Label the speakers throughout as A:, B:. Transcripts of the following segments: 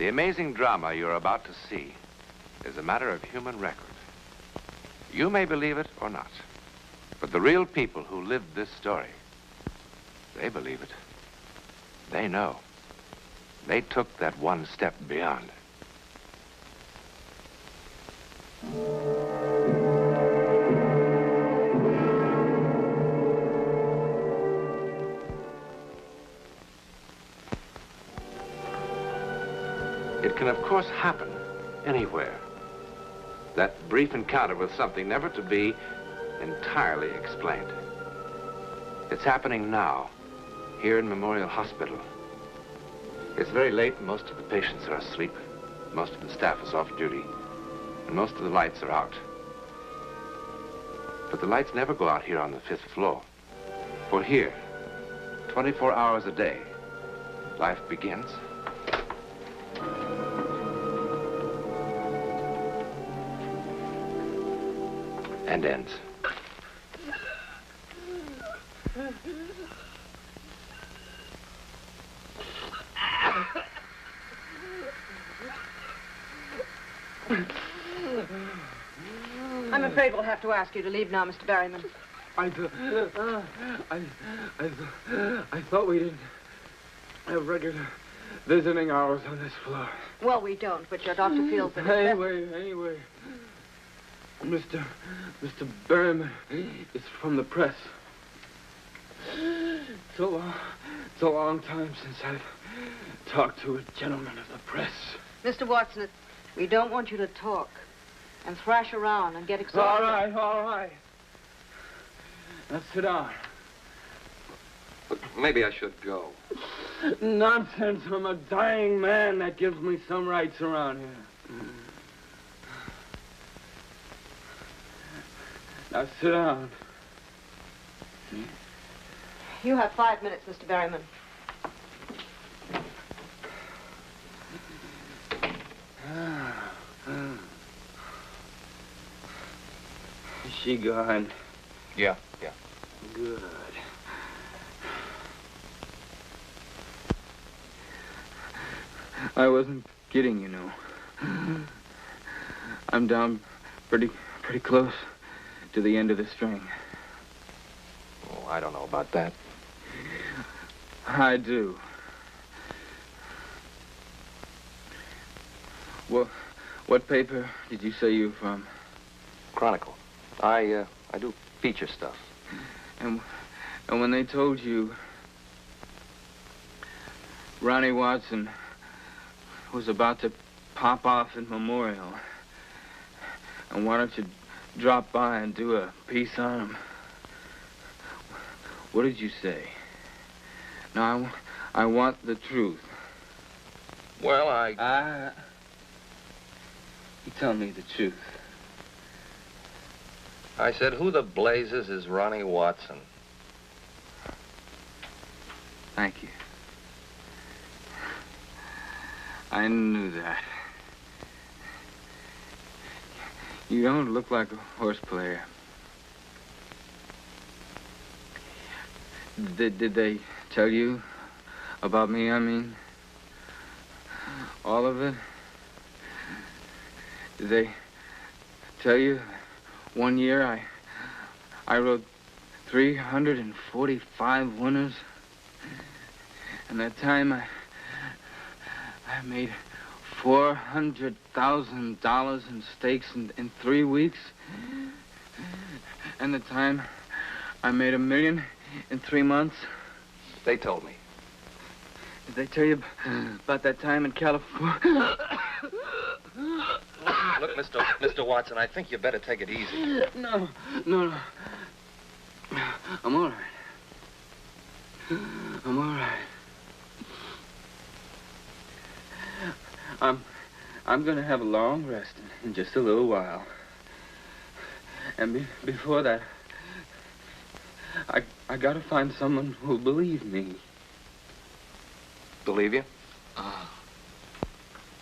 A: The amazing drama you're about to see is a matter of human record. You may believe it or not, but the real people who lived this story, they believe it. They know. They took that one step beyond. It can, of course, happen anywhere. That brief encounter with something never to be entirely explained. It's happening now, here in Memorial Hospital. It's very late and most of the patients are asleep. Most of the staff is off duty. And most of the lights are out. But the lights never go out here on the 5th floor. For here, 24 hours a day, life begins. And ends.
B: I'm afraid we'll have to ask you to leave now, Mr. Berryman.
C: I thought we didn't have regular visiting hours on this floor.
B: Well, we don't, but your doctor feels that
C: Anyway, Mr. Berryman is from the press. It's a long time since I've talked to a gentleman of the press.
B: Mr. Watson, we don't want you to talk and thrash around and get exhausted.
C: All right. Now sit down.
A: But maybe I should go.
C: Nonsense. I'm a dying man. That gives me some rights around here. Now sit down.
B: You have 5 minutes, Mr. Berryman.
C: Is she gone?
A: Yeah.
C: Good. I wasn't kidding, you know. I'm down pretty close to the end of the string.
A: Oh, I don't know about that.
C: I do. Well, what paper did you say you were from?
A: Chronicle. I do feature stuff.
C: And when they told you Ronnie Watson was about to pop off at Memorial, and why don't you drop by and do a piece on him? What did you say? Now, I want the truth.
A: Well,
C: You tell me the truth.
D: I said, who the blazes is Ronnie Watson?
C: Thank you. I knew that. You don't look like a horse player. Did they tell you about me, I mean? All of it? Did they tell you one year I wrote 345 winners? And that time I made $400,000 in stakes in 3 weeks? And the time I made $1 million in 3 months?
A: they told me.
C: Did they tell you about that time in California?
D: Look, Mr. Watson, I think you better take it easy.
C: No. I'm all right. I'm gonna have a long rest in just a little while. And before that, I gotta find someone who'll believe me.
A: Believe you?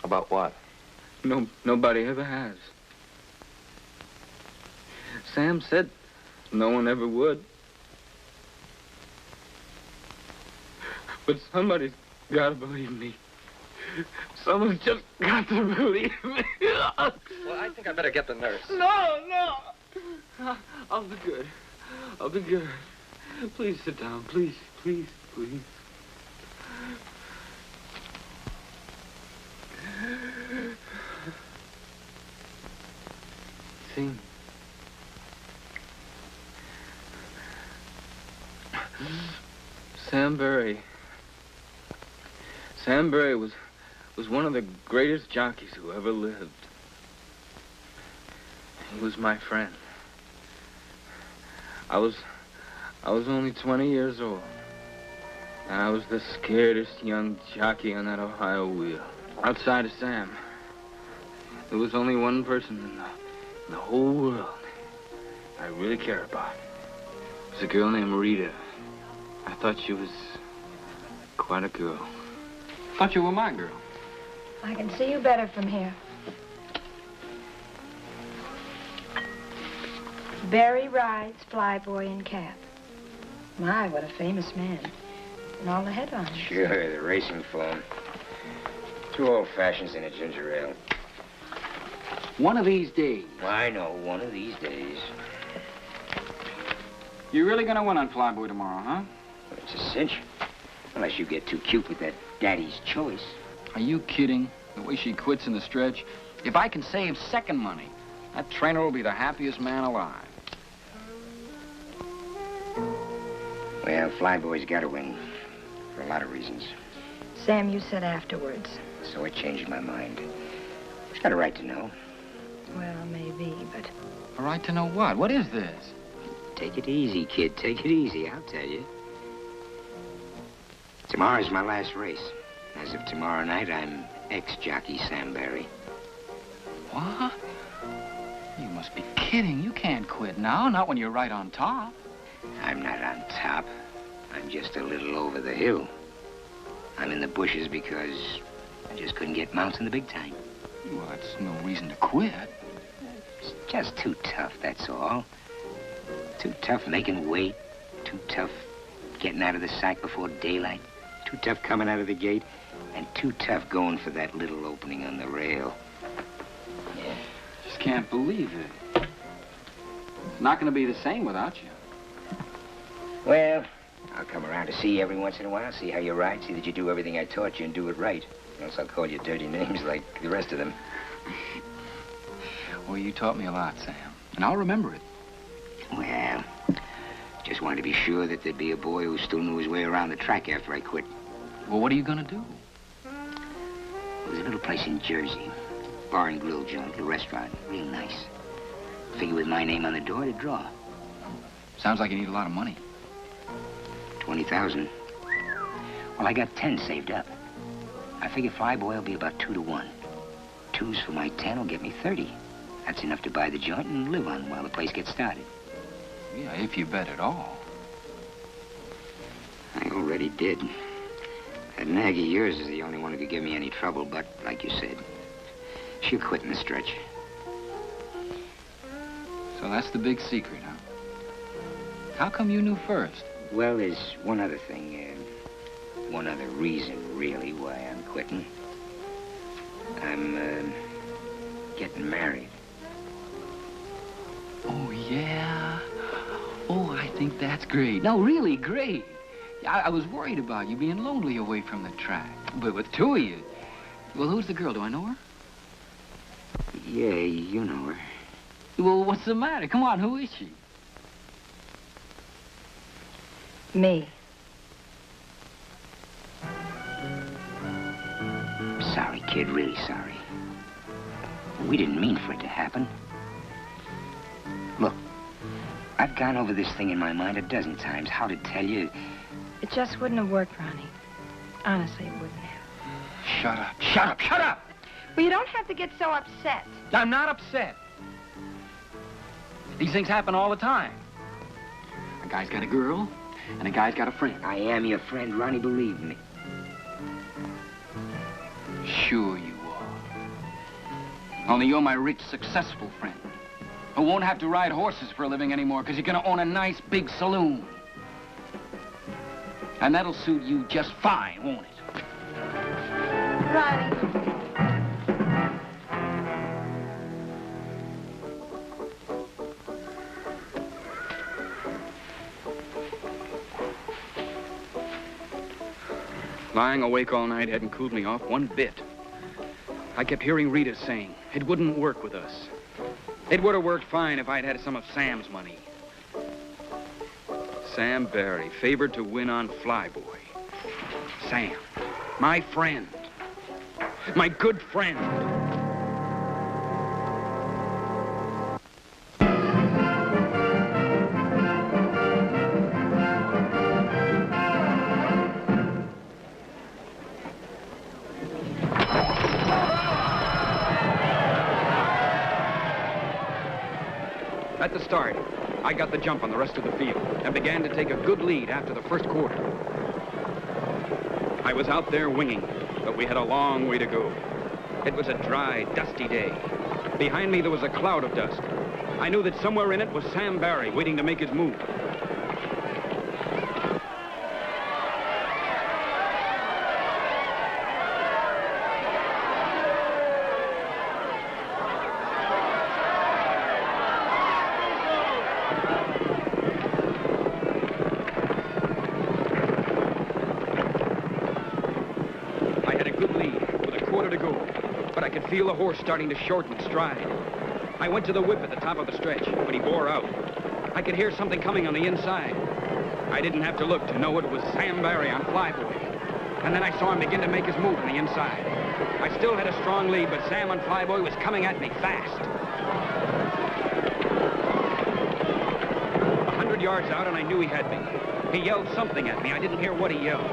A: About what?
C: Nobody ever has. Sam said no one ever would. But somebody's gotta believe me. Someone's just got to believe me.
D: Well, I think I better get the nurse.
C: No. I'll be good. I'll be good. Please sit down. Please. See? Sam Berry. Sam Berry was one of the greatest jockeys who ever lived. He was my friend. I was only 20 years old. And I was the scaredest young jockey on that Ohio wheel. Outside of Sam, there was only one person in the whole world I really cared about. It was a girl named Rita. I thought she was quite a girl. I thought you were my girl.
E: I can see you better from here. Barry rides Flyboy in cap. My, what a famous man. And all the headlines.
F: Sure, the racing form. 2 old fashions and a ginger ale.
G: One of these days.
F: I know, one of these days.
G: You're really gonna win on Flyboy tomorrow, huh?
F: Well, it's a cinch. Unless you get too cute with that daddy's choice.
G: Are you kidding? The way she quits in the stretch. If I can save second money, that trainer will be the happiest man alive.
F: Well, Flyboy's got to win. For a lot of reasons.
E: Sam, you said afterwards.
F: So I changed my mind. She's got a right to know.
E: Well, maybe, but...
G: A right to know what? What is this?
F: Take it easy, kid. Take it easy, I'll tell you. Tomorrow's my last race. As of tomorrow night, I'm ex-jockey Sam Berry.
G: What? You must be kidding. You can't quit now, not when you're right on top.
F: I'm not on top. I'm just a little over the hill. I'm in the bushes because I just couldn't get mounts in the big time.
G: Well, that's no reason to quit.
F: It's just too tough, that's all. Too tough making weight. Too tough getting out of the sack before daylight. Too tough coming out of the gate. And too tough going for that little opening on the rail.
G: Yeah. Just can't believe it. It's not going to be the same without you.
F: Well, I'll come around to see you every once in a while, see how you ride, see that you do everything I taught you and do it right. Or else I'll call you dirty names like the rest of them.
G: Well, you taught me a lot, Sam. And I'll remember it.
F: Well, just wanted to be sure that there'd be a boy who still knew his way around the track after I quit.
G: Well, what are you going to do?
F: There's a little place in Jersey. Bar and grill joint, a restaurant. Real nice. Figure with my name on the door to draw.
G: Sounds like you need a lot of money.
F: 20,000. Well, I got 10 saved up. I figure Flyboy will be about 2 to 1. 2s for my 10 will get me 30. That's enough to buy the joint and live on while the place gets started.
G: Yeah, if you bet at all.
F: I already did. That nag of yours is the only one who could give me any trouble, but, like you said, she'll quit in the stretch.
G: So that's the big secret, huh? How come you knew first?
F: Well, there's one other thing, one other reason, really, why I'm quitting. I'm, getting married.
G: Oh, yeah? Oh, I think that's great. No, really great. I was worried about you being lonely away from the track. But with 2 of you... Well, who's the girl? Do I know her?
F: Yeah, you know her.
G: Well, what's the matter? Come on, who is she?
E: Me.
F: Sorry, kid, really sorry. We didn't mean for it to happen. Look, I've gone over this thing in my mind a dozen times, how to tell you.
E: It just wouldn't have worked, Ronnie. Honestly, it wouldn't have.
G: Shut up. Shut up. Shut up!
E: Well, you don't have to get so upset.
G: I'm not upset. These things happen all the time. A guy's got a girl, and a guy's got a friend.
F: I am your friend, Ronnie, believe me.
G: Sure you are. Only you're my rich, successful friend who won't have to ride horses for a living anymore because you're going to own a nice, big saloon. And that'll suit you just fine, won't it?
E: Ronnie.
B: honey.
H: Lying awake all night hadn't cooled me off one bit. I kept hearing Rita saying it wouldn't work with us. It would have worked fine if I'd had some of Sam's money. Sam Barry, favored to win on Flyboy. Sam, my friend. My good friend. At the start, I got the jump on the rest of the field and began to take a good lead after the first quarter. I was out there winging, but we had a long way to go. It was a dry, dusty day. Behind me, there was a cloud of dust. I knew that somewhere in it was Sam Barry waiting to make his move. Feel the horse starting to shorten stride. I went to the whip at the top of the stretch, but he bore out. I could hear something coming on the inside. I didn't have to look to know it was Sam Barry on Flyboy. And then I saw him begin to make his move on the inside. I still had a strong lead, but Sam on Flyboy was coming at me fast. 100 yards out, and I knew he had me. He yelled something at me. I didn't hear what he yelled.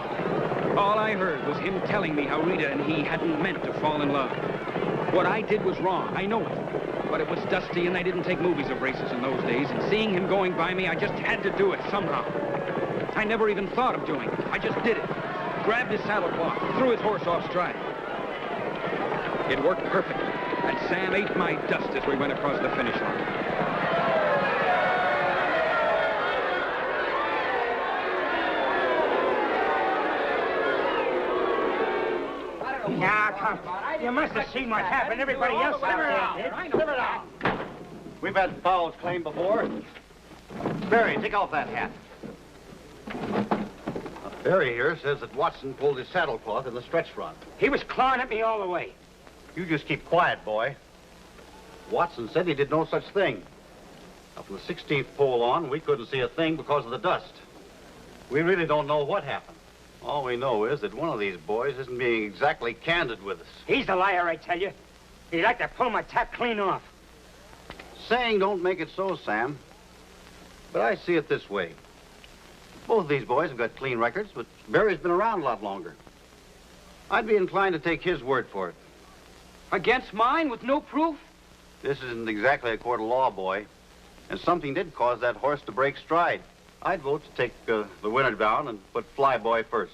H: All I heard was him telling me how Rita and he hadn't meant to fall in love. What I did was wrong, I know it. But it was dusty and they didn't take movies of races in those days, and seeing him going by me, I just had to do it somehow. I never even thought of doing it. I just did it. Grabbed his saddle cloth, threw his horse off stride. It worked perfectly, and Sam ate my dust as we went across the finish line.
F: Now, come. You must have seen what happened. Everybody else out there did.
I: Live it out. We've had fouls claimed before. Barry, take off that hat. Barry here says that Watson pulled his saddlecloth in the stretch run.
F: He was clawing at me all the way.
I: You just keep quiet, boy. Watson said he did no such thing. Up from the 16th pole on, we couldn't see a thing because of the dust. We really don't know what happened. All we know is that one of these boys isn't being exactly candid with us.
F: He's the liar, I tell you. He'd like to pull my tap clean off.
I: Saying don't make it so, Sam. But I see it this way. Both of these boys have got clean records, but Barry's been around a lot longer. I'd be inclined to take his word for it.
H: Against mine with no proof?
I: This isn't exactly a court of law, boy. And something did cause that horse to break stride. I'd vote to take the winner down and put Flyboy first.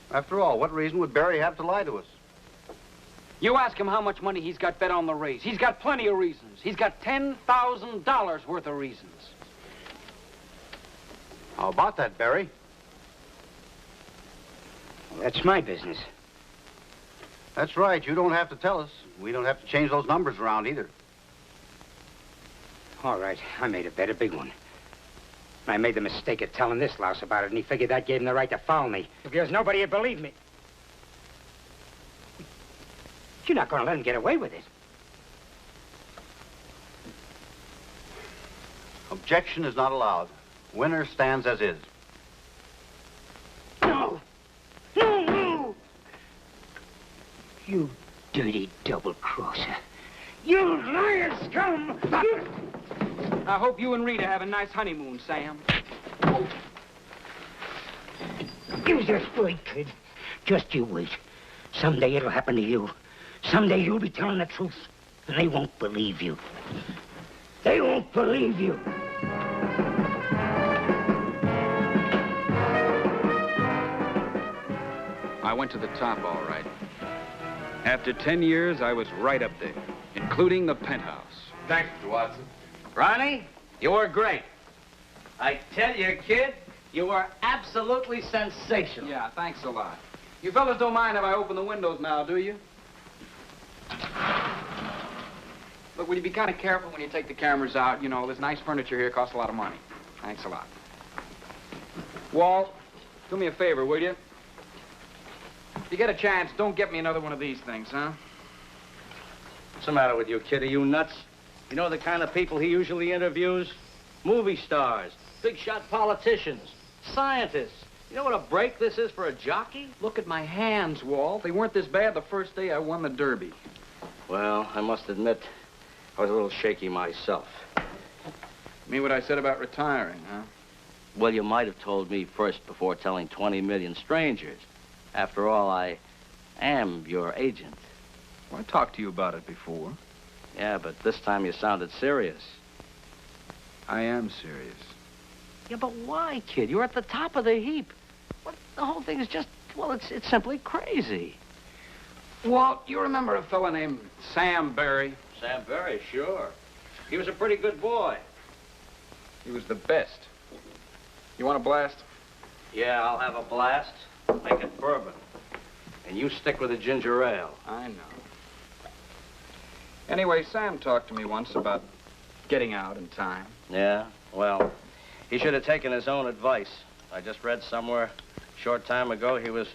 I: After all, what reason would Barry have to lie to us?
H: You ask him how much money he's got bet on the race. He's got plenty of reasons. He's got $10,000 worth of reasons.
I: How about that, Barry?
F: Well, that's my business.
I: That's right. You don't have to tell us. We don't have to change those numbers around either.
F: All right, I made a bet, a big one. I made the mistake of telling this louse about it, and he figured that gave him the right to foul me. Because nobody would believe me. You're not going to let him get away with it.
I: Objection is not allowed. Winner stands as is.
F: No! No, no! You dirty double-crosser. You liar scum!
H: I hope you and Rita have a nice honeymoon, Sam.
F: You just wait, kid. Just you wait. Someday it'll happen to you. Someday you'll be telling the truth, and they won't believe you. They won't believe you.
H: I went to the top, all right. After 10 years, I was right up there, including the penthouse.
A: Thanks, Mr. Watson. Ronnie, you were great. I tell you, kid, you were absolutely sensational.
H: Yeah, thanks a lot. You fellas don't mind if I open the windows now, do you? Look, will you be kind of careful when you take the cameras out? You know, this nice furniture here costs a lot of money. Thanks a lot. Walt, do me a favor, will you? If you get a chance, don't get me another one of these things, huh?
I: What's the matter with you, kid? Are you nuts? You know the kind of people he usually interviews? Movie stars, big shot politicians, scientists. You know what a break this is for a jockey?
H: Look at my hands, Walt. They weren't this bad the first day I won the Derby.
I: Well, I must admit, I was a little shaky myself.
H: Mean what I said about retiring, huh?
I: Well, you might have told me first before telling 20 million strangers. After all, I am your agent.
H: Well, I talked to you about it before.
I: Yeah, but this time you sounded serious.
H: I am serious.
I: Yeah, but why, kid? You're at the top of the heap. What, the whole thing is just, well, it's simply crazy.
H: Walt, you remember a fella named Sam Barry?
I: Sam Barry, sure. He was a pretty good boy.
H: He was the best. You want a blast?
I: Yeah, I'll have a blast. Make it bourbon. And you stick with the ginger ale.
H: I know. Anyway, Sam talked to me once about getting out in time.
I: Yeah? Well, he should have taken his own advice. I just read somewhere a short time ago he was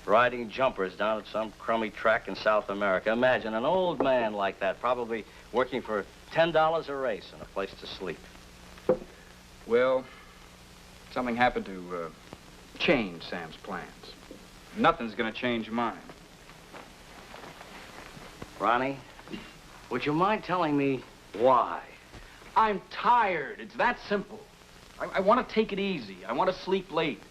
I: riding jumpers down at some crummy track in South America. Imagine an old man like that, probably working for $10 a race and a place to sleep.
H: Well, something happened to change Sam's plans. Nothing's gonna change mine.
I: Ronnie, would you mind telling me why?
H: I'm tired. It's that simple. I want to take it easy. I want to sleep late.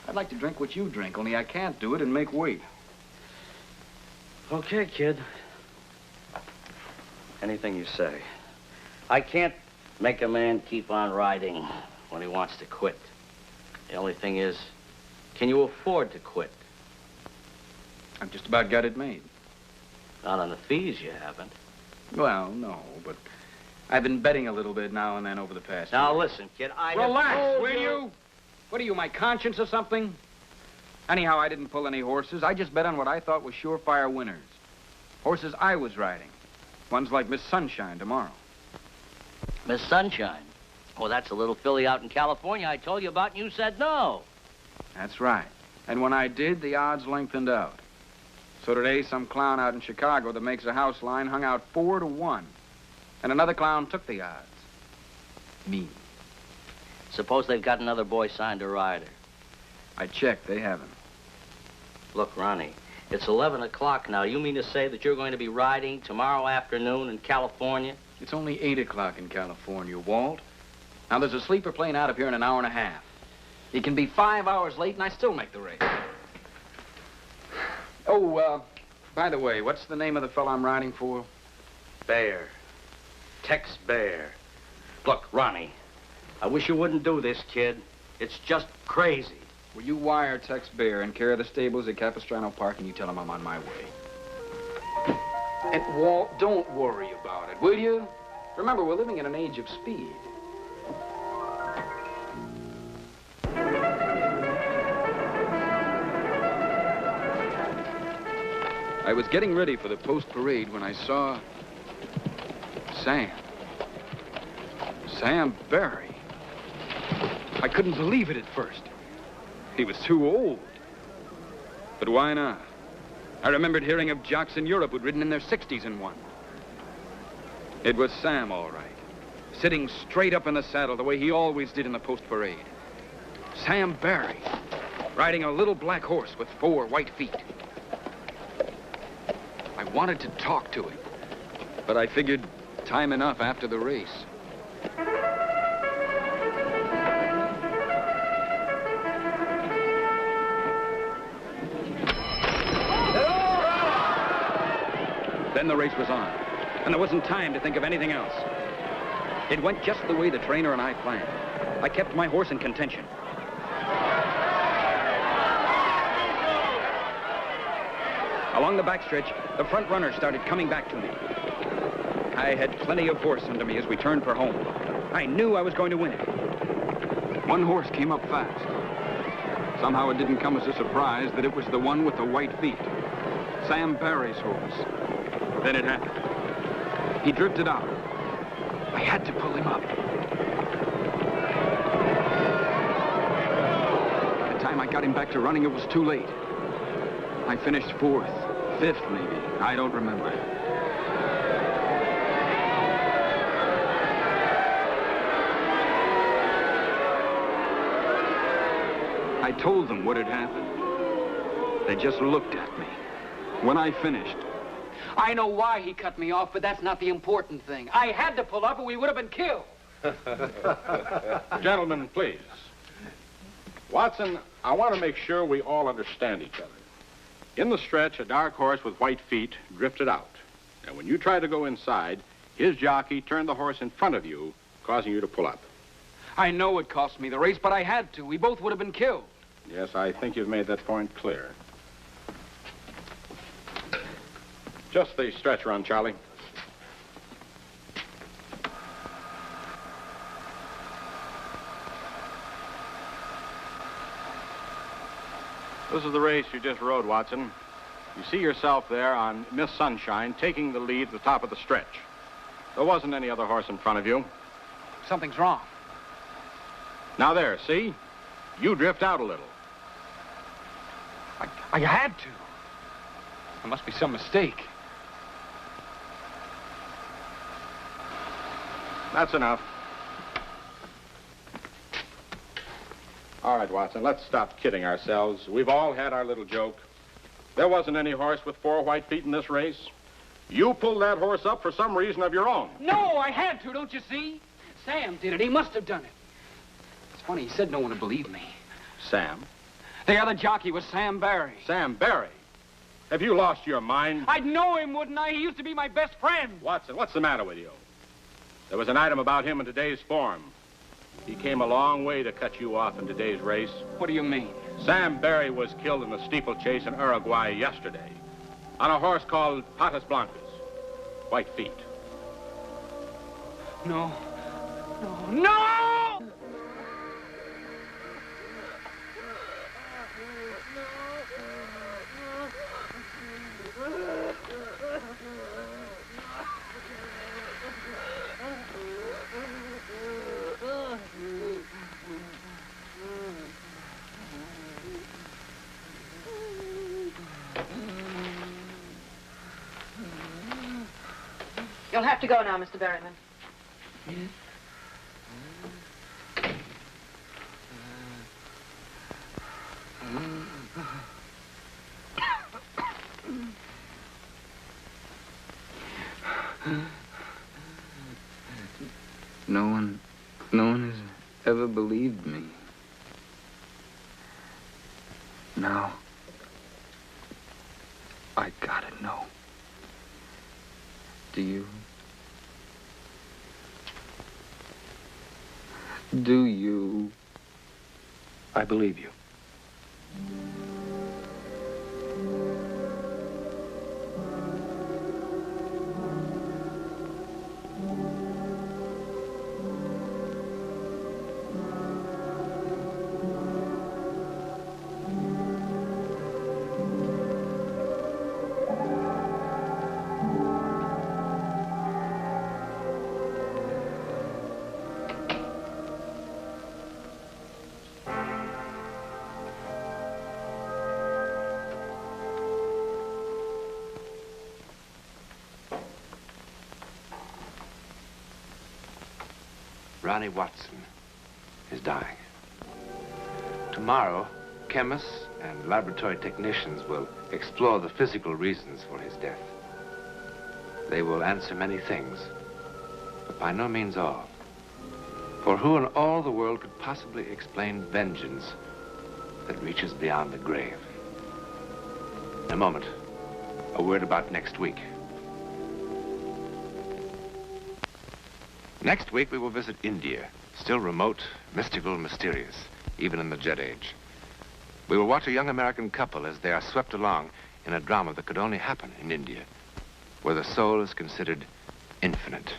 H: I'd like to drink what you drink, only I can't do it and make weight.
I: Okay, kid. Anything you say. I can't make a man keep on riding when he wants to quit. The only thing is, can you afford to quit?
H: I've just about got it made.
I: Not on the fees, you haven't.
H: Well, no, but I've been betting a little bit now and then over the past
I: Now,
H: year.
I: listen, kid,
H: Relax, will you? What are you, my conscience or something? Anyhow, I didn't pull any horses. I just bet on what I thought was surefire winners. Horses I was riding. Ones like Miss Sunshine tomorrow.
I: Miss Sunshine? Well, that's a little filly out in California I told you about, and you said no.
H: That's right. And when I did, the odds lengthened out. So today, some clown out in Chicago that makes a house line hung out 4-1. And another clown took the odds. Me.
I: Suppose they've got another boy signed a rider.
H: I checked. They haven't.
I: Look, Ronnie, it's 11 o'clock now. You mean to say that you're going to be riding tomorrow afternoon in California?
H: It's only 8 o'clock in California, Walt. Now, there's a sleeper plane out of here in an hour and a half. He can be 5 hours late, and I still make the race. Oh, by the way, what's the name of the fellow I'm riding for?
I: Bear. Tex Bear. Look, Ronnie, I wish you wouldn't do this, kid. It's just crazy.
H: Will you wire Tex Bear in care of the stables at Capistrano Park, and you tell him I'm on my way? And, Walt, don't worry about it, will you? Remember, we're living in an age of speed. I was getting ready for the post-parade when I saw Sam. Sam Barry. I couldn't believe it at first. He was too old. But why not? I remembered hearing of jocks in Europe who'd ridden in their 60s and won. It was Sam, all right. Sitting straight up in the saddle the way he always did in the post-parade. Sam Barry, riding a little black horse with 4 white feet. I wanted to talk to him, but I figured time enough after the race. Then the race was on, and there wasn't time to think of anything else. It went just the way the trainer and I planned. I kept my horse in contention. Along the backstretch, the front runner started coming back to me. I had plenty of horse under me as we turned for home. I knew I was going to win it. One horse came up fast. Somehow it didn't come as a surprise that it was the one with the white feet. Sam Barry's horse. Then it happened. He drifted out. I had to pull him up. By the time I got him back to running, it was too late. I finished 4th, 5th maybe. I don't remember. I told them what had happened. They just looked at me. When I finished,
G: I know why he cut me off, but that's not the important thing. I had to pull up or we would have been killed.
J: Gentlemen, please. Watson, I want to make sure we all understand each other. In the stretch, a dark horse with white feet drifted out. And when you tried to go inside, his jockey turned the horse in front of you, causing you to pull up.
H: I know it cost me the race, but I had to. We both would have been killed.
J: Yes, I think you've made that point clear. Just the stretch run, Charlie. This is the race you just rode, Watson. You see yourself there on Miss Sunshine taking the lead at the top of the stretch. There wasn't any other horse in front of you.
G: Something's wrong.
J: Now there, see? You drift out a little.
H: I had to. There must be some mistake.
J: That's enough. All right, Watson, let's stop kidding ourselves. We've all had our little joke. There wasn't any horse with 4 white feet in this race. You pulled that horse up for some reason of your own.
G: No, I had to, don't you see? Sam did it. He must have done it. It's funny, he said no one would believe me.
J: Sam?
H: The other jockey was Sam Barry.
J: Sam Barry? Have you lost your mind?
H: I'd know him, wouldn't I? He used to be my best friend.
J: Watson, what's the matter with you? There was an item about him in today's form. He came a long way to cut you off in today's race.
H: What do you mean?
J: Sam Barry was killed in a steeplechase in Uruguay yesterday on a horse called Patas Blancas. White feet.
H: No. No. No!
B: You'll have to go now, Mr. Berryman.
C: No one has ever believed me. Now, I gotta know. Do you? Do you?
A: I believe you. Ronnie Watson is dying. Tomorrow, chemists and laboratory technicians will explore the physical reasons for his death. They will answer many things, but by no means all. For who in all the world could possibly explain vengeance that reaches beyond the grave? In a moment, a word about next week. Next week, we will visit India, still remote, mystical, mysterious, even in the Jet Age. We will watch a young American couple as they are swept along in a drama that could only happen in India, where the soul is considered infinite.